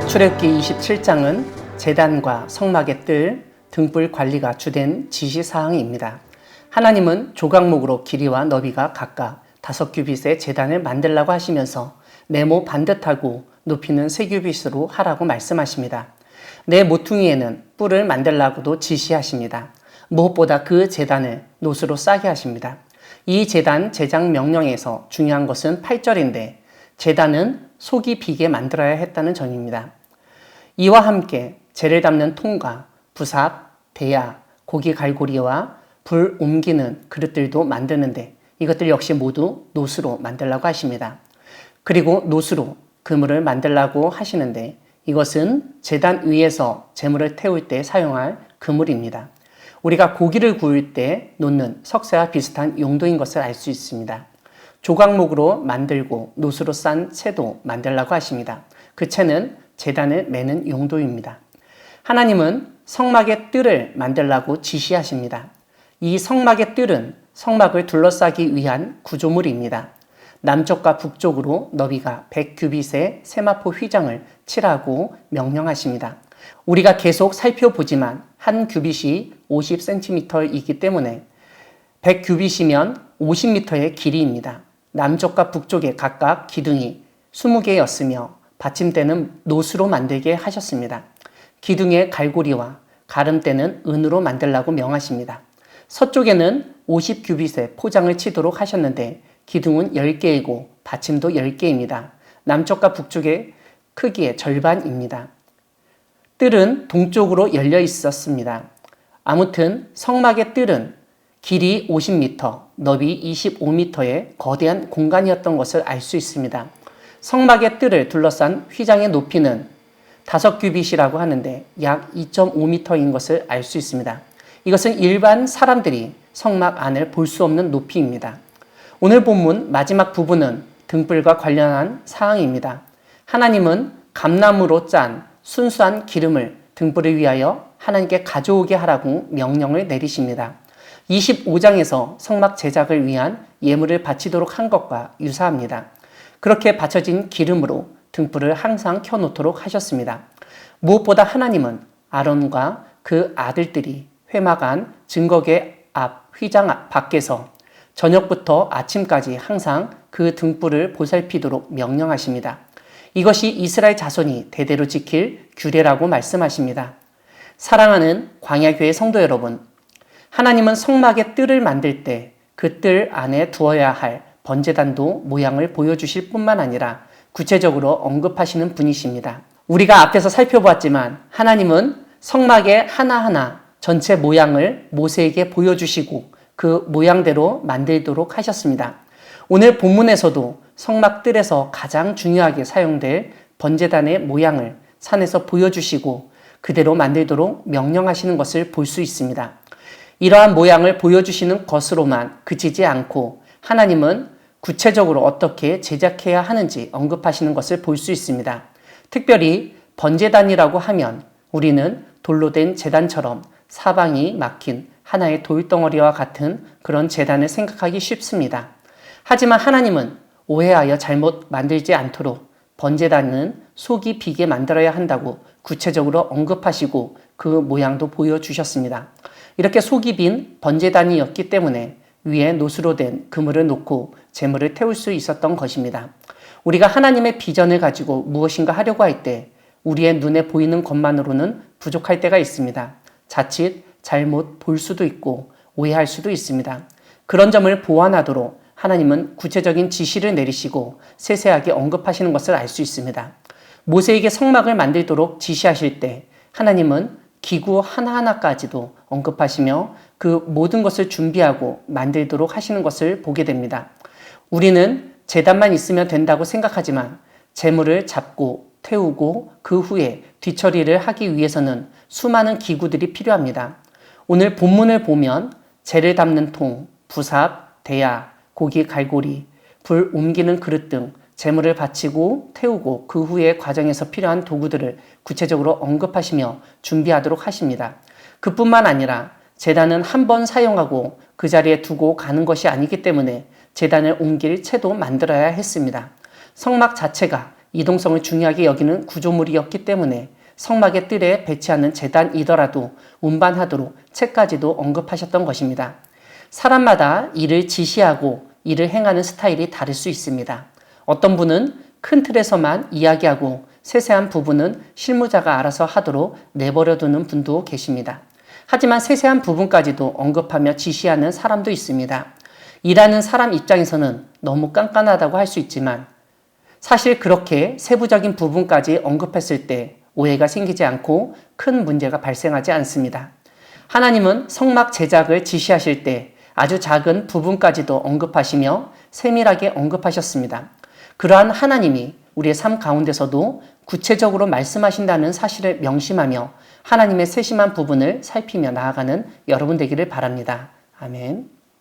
출애굽기 27장은 제단과 성막의 뜰, 등불 관리가 주된 지시사항입니다. 하나님은 조각목으로 길이와 너비가 각각 5규빗의 제단을 만들라고 하시면서 네모 반듯하고 높이는 3규빗으로 하라고 말씀하십니다. 네 모퉁이에는 뿔을 만들라고도 지시하십니다. 무엇보다 그 제단을 노수로 싸게 하십니다. 이 제단 제작 명령에서 중요한 것은 8절인데 제단은 속이 비게 만들어야 했다는 점입니다. 이와 함께 재를 담는 통과, 부삽, 대야, 고기 갈고리와 불 옮기는 그릇들도 만드는데 이것들 역시 모두 노수로 만들라고 하십니다. 그리고 노수로 그물을 만들라고 하시는데 이것은 제단 위에서 제물을 태울 때 사용할 그물입니다. 우리가 고기를 구울 때 놓는 석쇠와 비슷한 용도인 것을 알 수 있습니다. 조각목으로 만들고 노수로 싼 채도 만들라고 하십니다. 그 채는 제단을 매는 용도입니다. 하나님은 성막의 뜰을 만들라고 지시하십니다. 이 성막의 뜰은 성막을 둘러싸기 위한 구조물입니다. 남쪽과 북쪽으로 너비가 100규빗의 세마포 휘장을 칠하고 명령하십니다. 우리가 계속 살펴보지만 한 규빗이 50cm이기 때문에 100규빗이면 50m의 길이입니다. 남쪽과 북쪽에 각각 기둥이 20개였으며 받침대는 노수로 만들게 하셨습니다. 기둥의 갈고리와 가름대는 은으로 만들라고 명하십니다. 서쪽에는 50규빗의 포장을 치도록 하셨는데 기둥은 10개이고 받침도 10개입니다. 남쪽과 북쪽의 크기의 절반입니다. 뜰은 동쪽으로 열려 있었습니다. 아무튼 성막의 뜰은 길이 50m, 너비 25m의 거대한 공간이었던 것을 알 수 있습니다. 성막의 뜰을 둘러싼 휘장의 높이는 5규빗이라고 하는데 약 2.5m인 것을 알 수 있습니다. 이것은 일반 사람들이 성막 안을 볼 수 없는 높이입니다. 오늘 본문 마지막 부분은 등불과 관련한 사항입니다. 하나님은 감나무로 짠 순수한 기름을 등불을 위하여 하나님께 가져오게 하라고 명령을 내리십니다. 25장에서 성막 제작을 위한 예물을 바치도록 한 것과 유사합니다. 그렇게 바쳐진 기름으로 등불을 항상 켜놓도록 하셨습니다. 무엇보다 하나님은 아론과 그 아들들이 회막 안 증거궤 앞 휘장 앞 밖에서 저녁부터 아침까지 항상 그 등불을 보살피도록 명령하십니다. 이것이 이스라엘 자손이 대대로 지킬 규례라고 말씀하십니다. 사랑하는 광야교회 성도 여러분, 하나님은 성막의 뜰을 만들 때 그 뜰 안에 두어야 할 번제단도 모양을 보여주실 뿐만 아니라 구체적으로 언급하시는 분이십니다. 우리가 앞에서 살펴보았지만 하나님은 성막의 하나하나 전체 모양을 모세에게 보여주시고 그 모양대로 만들도록 하셨습니다. 오늘 본문에서도 성막 뜰에서 가장 중요하게 사용될 번제단의 모양을 산에서 보여주시고 그대로 만들도록 명령하시는 것을 볼 수 있습니다. 이러한 모양을 보여주시는 것으로만 그치지 않고 하나님은 구체적으로 어떻게 제작해야 하는지 언급하시는 것을 볼 수 있습니다. 특별히 번제단이라고 하면 우리는 돌로 된 제단처럼 사방이 막힌 하나의 돌덩어리와 같은 그런 제단을 생각하기 쉽습니다. 하지만 하나님은 오해하여 잘못 만들지 않도록 번제단은 속이 비게 만들어야 한다고 구체적으로 언급하시고 그 모양도 보여주셨습니다. 이렇게 속이 빈 번제단이었기 때문에 위에 노수로 된 그물을 놓고 제물을 태울 수 있었던 것입니다. 우리가 하나님의 비전을 가지고 무엇인가 하려고 할 때 우리의 눈에 보이는 것만으로는 부족할 때가 있습니다. 자칫 잘못 볼 수도 있고 오해할 수도 있습니다. 그런 점을 보완하도록 하나님은 구체적인 지시를 내리시고 세세하게 언급하시는 것을 알 수 있습니다. 모세에게 성막을 만들도록 지시하실 때 하나님은 기구 하나하나까지도 언급하시며 그 모든 것을 준비하고 만들도록 하시는 것을 보게 됩니다. 우리는 제단만 있으면 된다고 생각하지만 제물을 잡고 태우고 그 후에 뒤처리를 하기 위해서는 수많은 기구들이 필요합니다. 오늘 본문을 보면 재를 담는 통, 부삽, 대야, 고기 갈고리, 불 옮기는 그릇 등 제물을 바치고 태우고 그 후의 과정에서 필요한 도구들을 구체적으로 언급하시며 준비하도록 하십니다. 그뿐만 아니라 제단은 한 번 사용하고 그 자리에 두고 가는 것이 아니기 때문에 제단을 옮길 채도 만들어야 했습니다. 성막 자체가 이동성을 중요하게 여기는 구조물이었기 때문에 성막의 뜰에 배치하는 제단이더라도 운반하도록 채까지도 언급하셨던 것입니다. 사람마다 일을 지시하고 일을 행하는 스타일이 다를 수 있습니다. 어떤 분은 큰 틀에서만 이야기하고 세세한 부분은 실무자가 알아서 하도록 내버려두는 분도 계십니다. 하지만 세세한 부분까지도 언급하며 지시하는 사람도 있습니다. 일하는 사람 입장에서는 너무 깐깐하다고 할 수 있지만 사실 그렇게 세부적인 부분까지 언급했을 때 오해가 생기지 않고 큰 문제가 발생하지 않습니다. 하나님은 성막 제작을 지시하실 때 아주 작은 부분까지도 언급하시며 세밀하게 언급하셨습니다. 그러한 하나님이 우리의 삶 가운데서도 구체적으로 말씀하신다는 사실을 명심하며 하나님의 세심한 부분을 살피며 나아가는 여러분 되기를 바랍니다. 아멘.